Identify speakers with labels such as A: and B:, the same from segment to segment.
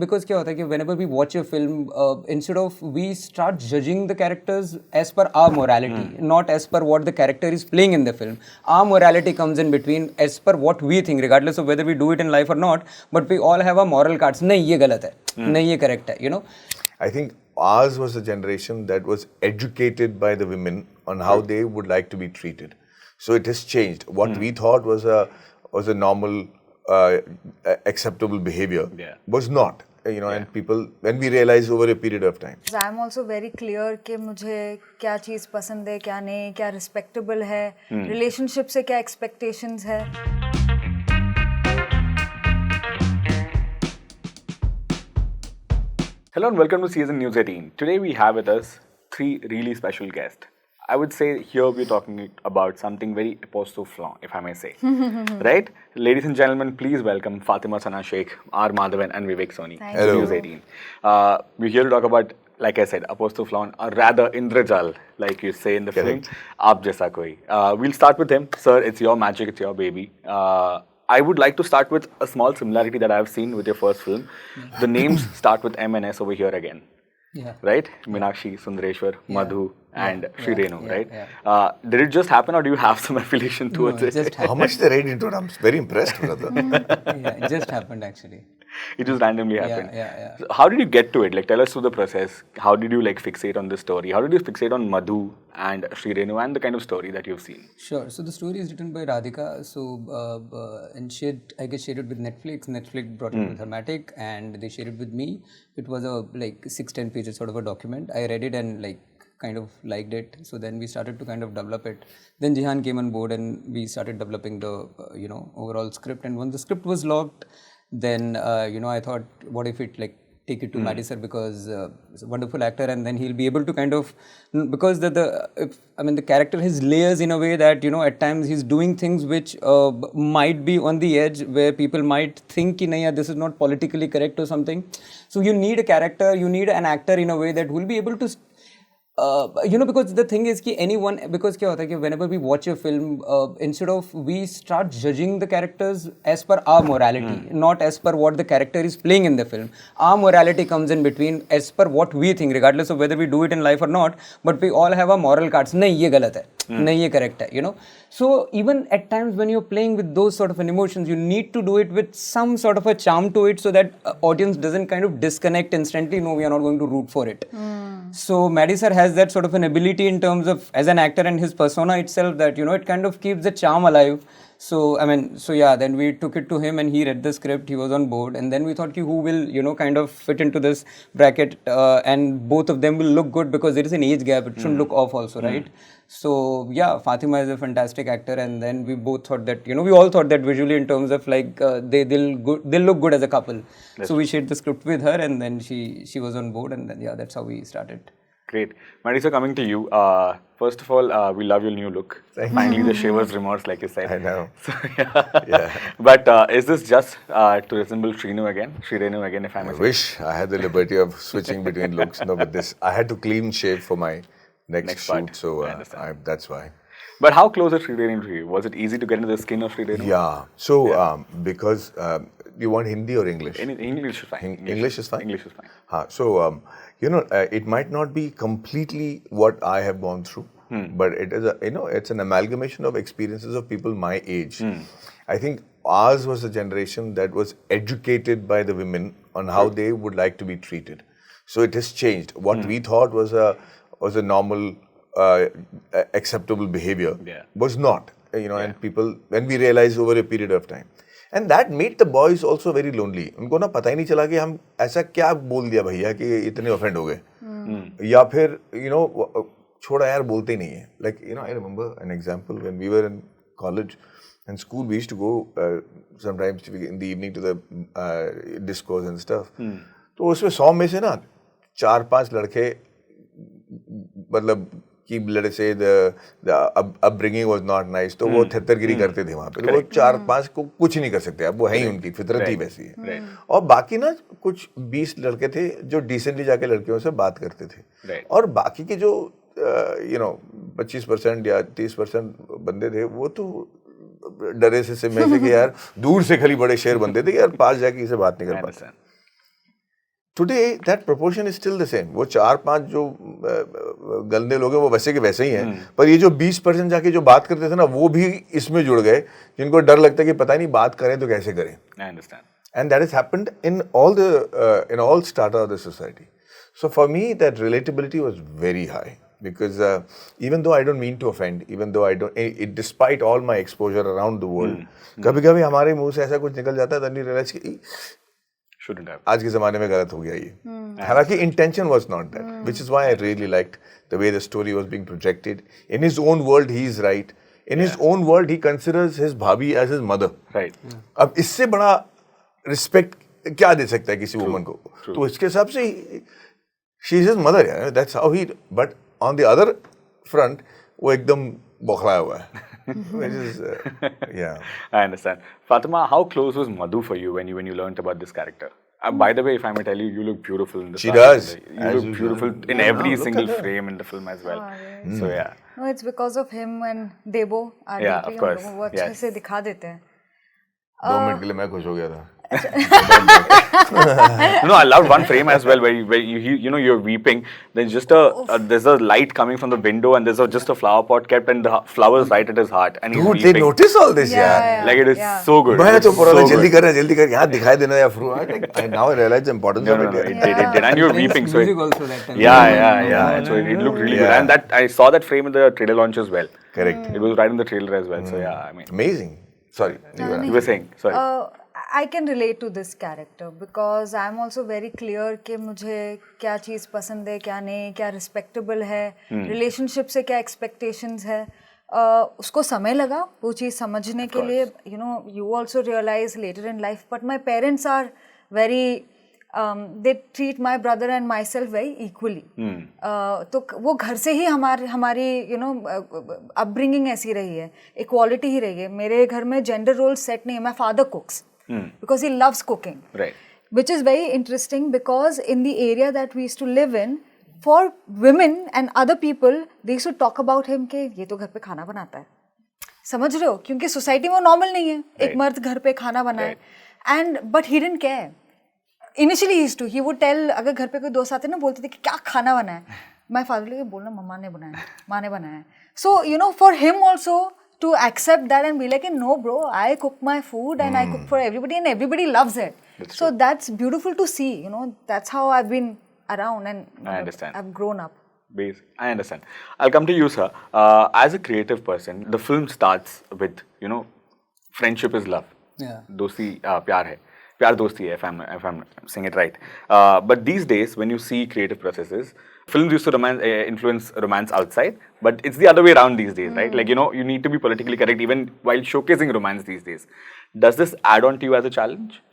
A: Because क्या होता है कि whenever we watch a film, instead of we start judging the characters as per our morality, not as per what the character is playing in the film. Our morality comes in between as per what we think, regardless of whether we do it in life or not. But we all have our moral cards. नहीं ये गलत है, नहीं ये correct है, you know.
B: I think ours was a generation that was educated by the women on how they would like to be treated. So it has changed. What we thought was a normal, acceptable behavior was not. You know, and people, when we realize over a period of time.
C: I am also very clear कि मुझे क्या चीज़ पसंद है, क्या नहीं, क्या respectable है, relationship से क्या expectations है.
D: Hello and welcome to Season News 18. Today we have with us three really special guests. I would say here we're talking about something very apostrophe, if I may say. Right? Ladies and gentlemen, please welcome Fatima Sana Shaikh, R. Madhavan and Vivek Soni to News 18. We're here to talk about, like I said, apostrophe, or rather Indrajal, like you say in the film, Aap Jaisa Koi. We'll start with him. Sir, it's your magic, it's your baby. I would like to start with a small similarity that I've seen with your first film. The names start with M and S over here again.
A: Yeah.
D: Right? Meenakshi, Sundareshwar, Madhu, and Sri Renu, right? Did it just happen or do you have some affiliation towards it?
A: Just happened.
B: How much they read into it? I'm very impressed, brother.
A: Yeah, it just happened actually.
D: It just randomly happened.
A: Yeah.
D: So how did you get to it? Like, tell us through the process. How did you like fixate on this story? How did you fixate on Madhu and Sri Renu and the kind of story that you've seen?
A: Sure. So the story is written by Radhika. So and I guess shared it with Netflix. Netflix brought it with Hermatic, and they shared it with me. It was a like 6-10 pages sort of a document. I read it and like kind of liked it. So then we started to kind of develop it. Then Jihan came on board and we started developing the overall script. And when the script was locked, then I thought, what if it like take it to Maddie sir, because he's a wonderful actor, and then he'll be able to kind of, because the character has layers in a way that at times he's doing things which might be on the edge, where people might think this is not politically correct or something. So you need a character, you need an actor in a way that will be able to because the thing is because क्या होता है कि whenever we watch a film, instead of we start judging the characters as per our morality, not as per what the character is playing in the film. Our morality comes in between as per what we think, regardless of whether we do it in life or not. But we all have our moral cards. नहीं ये गलत है, नहीं ये correct है, So even at times when you're playing with those sort of emotions, you need to do it with some sort of a charm to it, so that audience doesn't kind of disconnect instantly. No, we are not going to root for it. So Maddie sir has that sort of an ability in terms of as an actor and his persona itself, that it kind of keeps the charm alive. So then we took it to him and he read the script, he was on board, and then we thought who will kind of fit into this bracket, and both of them will look good because there is an age gap, it shouldn't look off also, right? So Fatima is a fantastic actor, and then we both thought that we all thought that visually in terms of like they'll look good as a couple. So we shared the script with her, and then she was on board, and then that's how we started.
D: Great. Maddie sir, coming to you. First of all, we love your new look. Finally, the shaver's remorse, like you said.
B: I know.
D: So, But is this just to resemble Sri Renu again, if I may say?
B: I wish I had the liberty of switching between looks. No, but I had to clean shave for my next shoot,
D: part.
B: so that's why.
D: But how close is Sri Renu to you? Was it easy to get into the skin of Sri Renu?
B: Yeah. So because you want Hindi or English?
D: English is fine.
B: English is fine?
D: English is fine.
B: So, it might not be completely what I have gone through, but it is it's an amalgamation of experiences of people my age. I think ours was a generation that was educated by the women on how they would like to be treated. So it has changed. What we thought was a normal, acceptable behavior was not. And people, when we realize over a period of time. And that made the boys also very lonely. उनको ना पता ही नहीं चला कि हम ऐसा क्या बोल दिया भैया कि इतने offend हो गए, या फिर छोड़ा यार बोलते ही नहीं है. Like I remember an example when we were in college and school, we used to go sometimes in the evening to the discos and stuff. तो उसमें 100 में से ना 4-5 लड़के, मतलब कि लड़े से the upbringing was not nice, तो वो थेत्तरगिरी करते थे वहाँ पे. तो वो 4-5 को कुछ नहीं कर सकते, अब वो है ही उनकी फितरत ही वैसी है. और बाकी ना कुछ 20 लड़के थे जो डिसेंटली जाके लड़कियों से बात करते थे, और बाकी के जो 25% या 30% बंदे थे, वो तो डरे से में से कि यार दूर से खाली बड़े शेर बनते थे कि यार पास जाके इसे बात नहीं कर पाते. Today that proportion is still the same. वो 4-5 जो गंदे लोग हैं वो वैसे के वैसे ही हैं, पर ये जो 20% जाके जो बात करते थे ना वो भी इसमें जुड़ गए, जिनको डर लगता है कि पता नहीं बात करें तो कैसे करें.
D: I understand.
B: And that has happened in all strata of the society. So for me that relatability was very high because even though I don't mean to offend, even though despite all my exposure around the world, कभी-कभी हमारे मुंह से ऐसा कुछ निकल जाता है, then you realize कि
D: Shouldn't have.
B: आज के ज़माने में गलत हो गया ये. हालांकि intention was not that, which is why I really liked the way the story was being projected. In his own world, he is right. In his own world, he considers his bhabhi as his mother.
D: Right.
B: अब इससे बड़ा respect क्या दे सकता है किसी woman को? तो इसके हिसाब से she is his mother, yeah. That's how he. But on the other front, वो एकदम बौखलाया हुआ है. Which is, yeah.
D: I understand. Fatima, how close was Madhu for you when you learned about this character? By the way, if I may tell you, you look beautiful in the
B: She
D: film.
B: does.
D: You look beautiful in every single frame in the film as well. So yeah.
C: No, it's because of him and Debo.
D: Yeah, of course.
C: वो अच्छे से दिखा देते हैं.
B: 2 minute के लिए मैं खुश हो गया था.
D: No, I loved one frame as well where you're weeping. There's just there's a light coming from the window and there's just a flower pot kept and the flowers right at his heart and he's
B: Dude,
D: weeping.
B: they notice all this, yeah.
D: Like it is so good.
B: मैं तो पूरा
D: so
B: जल्दी
D: good.
B: कर यहाँ दिखाई देना या fruit. Now I realize the importance of
D: No,
B: it.
D: it did. And you were weeping. So
A: music also that time.
D: yeah. So it looked really good.
B: Yeah.
D: And that I saw that frame in the trailer launch as well.
B: Correct.
D: It was right in the trailer as well. So yeah, I mean.
B: Amazing. Sorry.
D: You were saying, sorry.
C: I can relate to this character because I'm also very clear कि मुझे क्या चीज़ पसंद है, क्या नहीं, क्या respectable है, relationship से क्या expectations है. उसको समय लगा वो चीज़ समझने के लिए. You know, you also realize later in life. But my parents are very, they treat my brother and myself very equally. तो वो घर से ही हमारी you know upbringing ऐसी रही है, equality ही रही है. मेरे घर में gender role set नहीं है. My father cooks. Because he loves cooking.
D: Right.
C: Which is very interesting because in the area that we used to live in, for women and other people, they used to talk about him कि ये तो घर पे खाना बनाता है. समझ रहे हो? क्योंकि सोसाइटी में वो नॉर्मल नहीं है. एक मर्द घर पे खाना बनाए. And but he didn't care. Initially he used to. He would tell अगर घर पे कोई दोस्त आते ना बोलते थे कि क्या खाना बनाया. My father ले बोलना मम्मा ने बनाया, माँ ने बनाया. So you know for him also to accept that and be like, no bro, I cook my food and I cook for everybody and everybody loves it. So that's beautiful to see, you know, that's how I've been around and
D: I understand.
C: I've grown up.
D: I understand. I'll come to you, sir. As a creative person, the film starts with, you know, friendship is love.
A: Yeah.
D: Dosti, pyar hai. Pyar dosti hai, if I'm saying it right. But these days, when you see creative processes, films used to influence romance outside, but it's the other way around these days, right? Like, you know, you need to be politically correct even while showcasing romance these days. Does this add on to you as a challenge?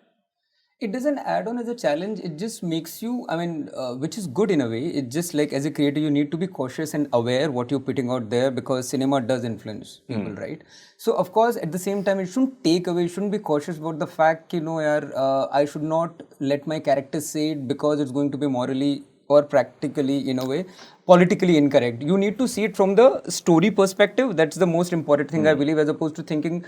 A: It doesn't add on as a challenge. It just makes you, I mean, which is good in a way. It's just like as a creator, you need to be cautious and aware what you're putting out there because cinema does influence people, right? So, of course, at the same time, it shouldn't take away, you shouldn't be cautious about the fact, you know, I should not let my character say it because it's going to be morally or practically, in a way, politically incorrect. You need to see it from the story perspective. That's the most important thing, I believe, as opposed to thinking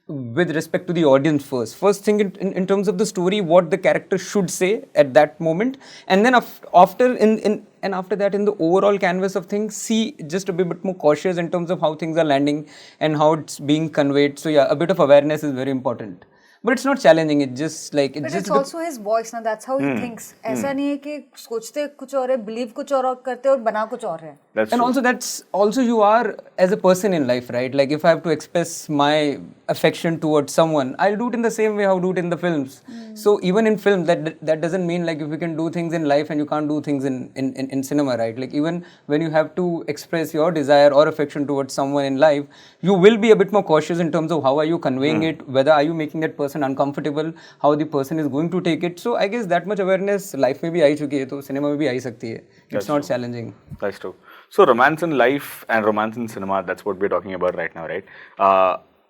A: with respect to the audience first. First thing in terms of the story, what the character should say at that moment. And then after that, in the overall canvas of things, see just a bit more cautious in terms of how things are landing and how it's being conveyed. So yeah, a bit of awareness is very important. But it's not challenging. It's just like
C: but it's also his voice. Now that's how he thinks. ऐसा नहीं है कि सोचते कुछ और है, believe कुछ और करते और बना कुछ और है.
A: And also that's also you are as a person in life, right? Like if I have to express my affection towards someone, I'll do it in the same way how I do it in the films. So even in film, that doesn't mean like if you can do things in life and you can't do things in cinema, right? Like even when you have to express your desire or affection towards someone in life, you will be a bit more cautious in terms of how are you conveying it, whether are you making that person uncomfortable, how the person is going to take it. So I guess that much awareness life में भी आई चुकी है, तो cinema में भी आई सकती है. It's not challenging.
D: That's true. So romance in life and romance in cinema, that's what we're talking about right now, right?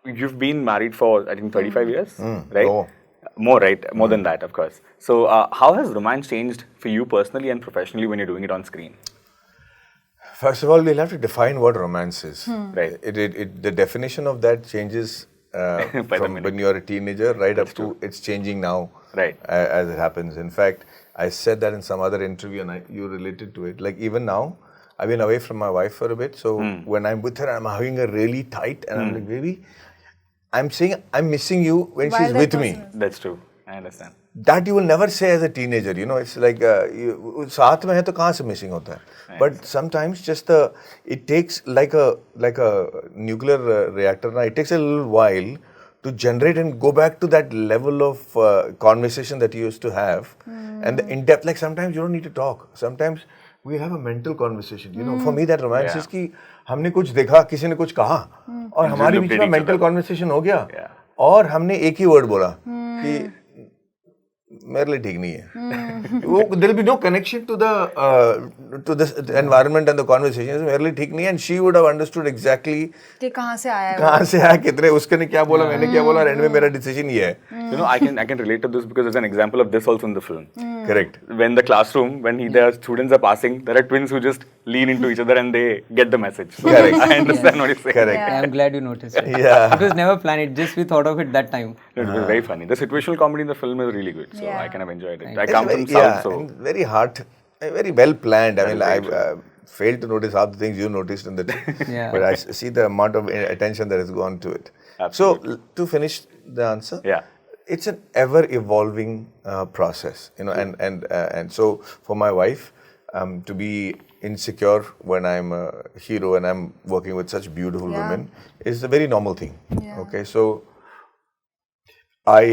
D: You've been married for, I think, 35 years, right? More, right? More than that, of course. So how has romance changed for you personally and professionally when you're doing it on screen?
B: First of all, we'll have to define what romance is. Right. The definition of that changes from when you're a teenager right up to it's changing now.
D: Right.
B: As it happens. In fact, I said that in some other interview and you related to it. Like even now, I've been away from my wife for a bit. So when I'm with her, I'm hugging her really tight and I'm like, baby, I'm saying I'm missing you when she's with me.
D: That's true. I understand.
B: That you will never say as a teenager, you know, it's like, saath mein hai to kahan se missing hota hai? But sometimes just it takes like a nuclear reactor, it takes a little while to generate and go back to that level of conversation that you used to have. And the in-depth, like sometimes you don't need to talk. Sometimes we have a mental conversation. You know, for me that romance is कि हमने कुछ देखा, किसी ने कुछ कहा और हमारे बीच में mental conversation हो गया और हमने एक ही word बोला कि मेरे लिए ठीक नहीं है. There will be no connection to the environment and the conversation. मेरे लिए ठीक नहीं है, and she would have understood exactly
C: कि कहाँ से आया है,
B: कहाँ से आया, कितने उसके ने क्या बोला, मैंने क्या बोला, और end में मेरा decision ये है.
D: You know, I can relate to this because there's an example of this also in the film.
B: Correct.
D: When the classroom, the students are passing, there are twins who just lean into each other and they get the message. So
B: Correct.
D: I understand what you're saying.
B: Correct.
A: Yeah, I'm glad you noticed it.
B: Yeah.
A: It was never planned. It just we thought of it that time.
D: It was very funny. The situational comedy in the film is really good. So I kind of enjoyed it. I
B: It's
D: come
B: very,
D: from South, so.
B: and very hard, very well planned. I mean, I failed to notice half the things you noticed in the
A: Yeah.
B: but I see the amount of attention that has gone to it.
D: Absolutely.
B: So to finish the answer,
D: It's
B: an ever evolving process, you know, and so for my wife to be insecure when I'm a hero and I'm working with such beautiful women is a very normal thing. Okay, so I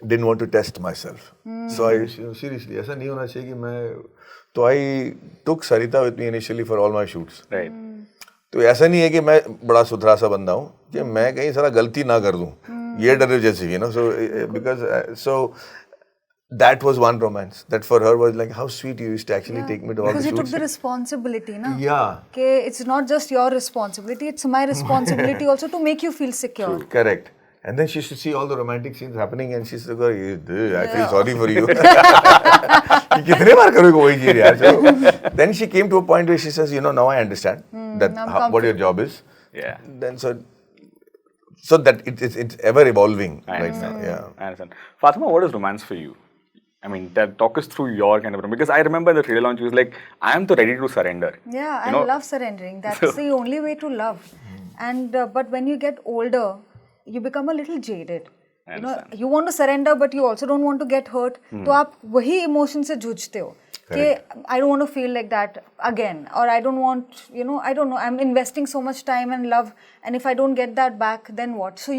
B: didn't want to test myself. So I seriously, ऐसा नहीं होना चाहिए कि मैं तो I took Sarita with me initially for all my shoots.
D: Right.
B: तो ऐसा नहीं है कि मैं बड़ा सुथरा सा बंदा हूँ कि मैं कहीं सारा गलती ना कर दूँ. ये डर जैसे, you know, so because so that was one romance that for her was like how sweet you used to actually take me to all the
C: because you
B: shoots.
C: took the responsibility, na?
B: Yeah.
C: Okay, it's not just your responsibility, it's my responsibility also to make you feel secure.
B: True. Correct. And then she used to see all the romantic scenes happening and she's like, I feel sorry for you. कितने बार करोगे वही चीज़ यार. So then she came to a point where she says, you know, now I understand that what your job is.
D: Yeah.
B: Then so that it's ever evolving right now. Yeah.
D: I understand. Fatima, what is romance for you? I mean, talk us through your kind of romance. Because I remember in the trailer launch, you was like, I am ready to surrender.
C: Yeah, I love surrendering. That's the only way to love. And but when you get older, you become a little jaded. You know, you want to surrender, but you also don't want to get hurt. तो आप वही emotion से जूझते हो. कि I don't want to feel like that again, or I don't want, you know, I don't know, I'm investing so much time and love, and if I don't get that back, then what? So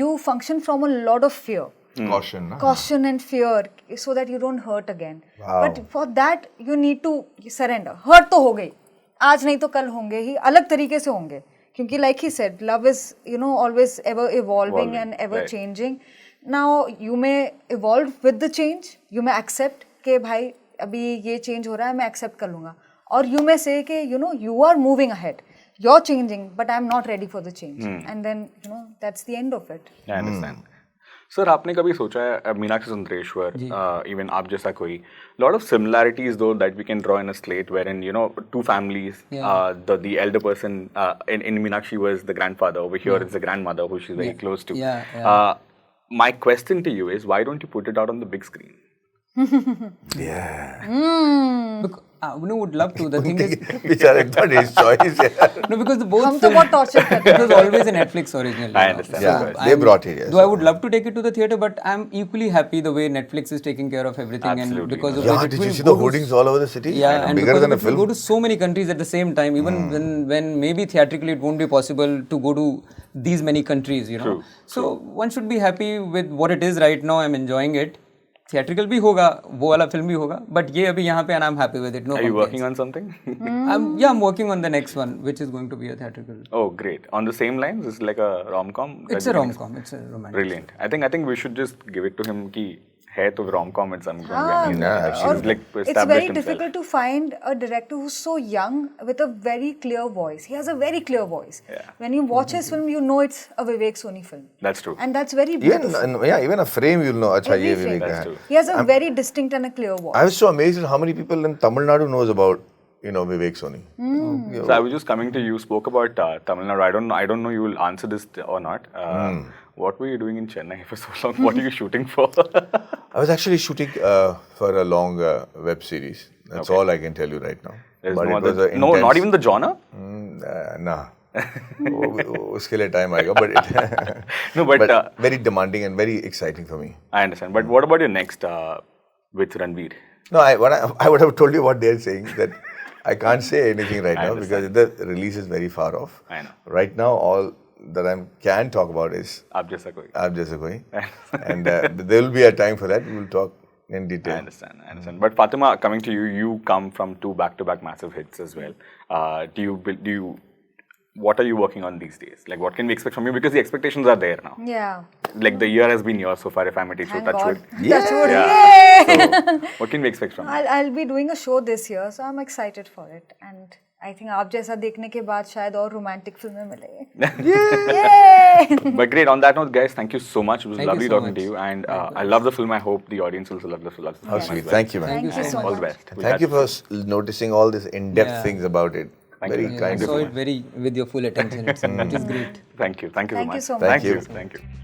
C: you function from a lot of fear. Caution and fear, so that you don't hurt again. But for that, you need to surrender. Hurt तो हो गई, आज नहीं तो कल होंगे ही, अलग तरीके से होंगे. क्योंकि like he said, love is, you know, always ever evolving and ever changing. Now, you may evolve with the change, you may accept कि भाई अभी ये change हो रहा है, मैं accept कर लूँगा. Or you may say कि, you know, you are moving ahead. You're changing, but I'm not ready for the change. And then, you know, that's the end of it.
D: I understand. Sir, आपने कभी सोचा है Meenakshi Sundareshwar, even आप जैसा कोई, lot of similarities though that we can draw in a slate wherein, you know, two families, the elder person in Meenakshi was the grandfather, over here it's the grandmother who she's very close to. My question to you is, why don't you put it out on the big screen?
A: No, would love to. The thing is,
B: बेचारे thought his choice.
A: No, because the both
C: हम तो बहुत torture करते
A: it was always a Netflix original.
D: I understand.
B: Yeah, they brought it. Yes.
A: Though I would love to take it to the theater, but I'm equally happy the way Netflix is taking care of everything.
D: Absolutely.
A: And because of
B: Yeah, did you see the hoardings all over the city?
A: Yeah, and
B: bigger
A: because
B: than a
A: of it, we
B: film.
A: go to so many countries at the same time. Even when maybe theatrically it won't be possible to go to these many countries, you know.
D: True.
A: So one should be happy with what it is right now. I'm enjoying it. Theatrical भी होगा, वो वाला film भी होगा, but ये अभी यहाँ पे and I'm happy with it. No.
D: Are you working on something?
A: I'm working on the next one, which is going to be a theatrical.
D: Oh, great! On the same lines, it's like a rom-com.
A: It's a rom-com. It's a romantic.
D: Brilliant. I think we should just give it to him कि है तो rom-com it's some
C: It's very difficult to find a director who's so young with a very clear voice. He has a very clear voice.
D: Yeah.
C: When you watch his film, you know it's a Vivek Soni film.
D: That's true.
C: And that's very beautiful.
B: Even a frame you'll know. Achha, ye Vivek
D: That's
B: hai.
D: true.
C: He has a very distinct and a clear voice.
B: I was so amazed at how many people in Tamil Nadu knows about, you know, Vivek Soni.
D: So I was just coming to you. Spoke about Tamil Nadu. I don't know. You will answer this or not. what were you doing in Chennai for so long? What are you shooting for?
B: I was actually shooting for a long web series. That's all I can tell you right now.
D: There's
B: But
D: no
B: it was
D: other,
B: a
D: no, not
B: intense-
D: even the genre?
B: Nah. उसके लिए time आएगा, but it
D: No, but
B: very demanding and very exciting for me.
D: I understand. But what about your next with Ranveer?
B: No, I would have told you what they're saying, that I can't say anything right now because the release is very far off.
D: I know.
B: Right now, all that I can talk about is
D: Aap Jaisa Koi.
B: Aap Jaisa Koi. And there will be a time for that. We will talk in detail.
D: I understand. But Fatima, coming to you, you come from 2 back-to-back massive hits as well. What are you working on these days? Like, what can we expect from you? Because the expectations are there now.
C: Yeah.
D: Like, the year has been yours so far, if I may take you
C: Thank
D: touch
C: God.
D: wood.
C: Touch wood.
D: Yeah.
C: Yay!
D: So, what can we expect from you?
C: I'll be doing a show this year, so I'm excited for it. And I think आप जैसा देखने के बाद शायद और romantic फिल्में मिलेंगे. Yay!
D: But great. On that note, guys, thank you so much. It was
A: Thank you
D: lovely
A: so
D: talking
A: much.
D: to you. And I love the film. I hope the audience also love the film.
B: How sweet. Thank you, man.
C: Thank you so
D: All the
C: much.
D: best. We'll
B: Thank you
D: catch
B: for noticing all these in-depth
A: Yeah.
B: things about it. Very
A: I
B: kind
A: saw
B: of
A: it very with your full attention. It is great.
D: Thank you. Thank you so
C: Thank
D: much.
C: you so
B: much.
D: Thank you.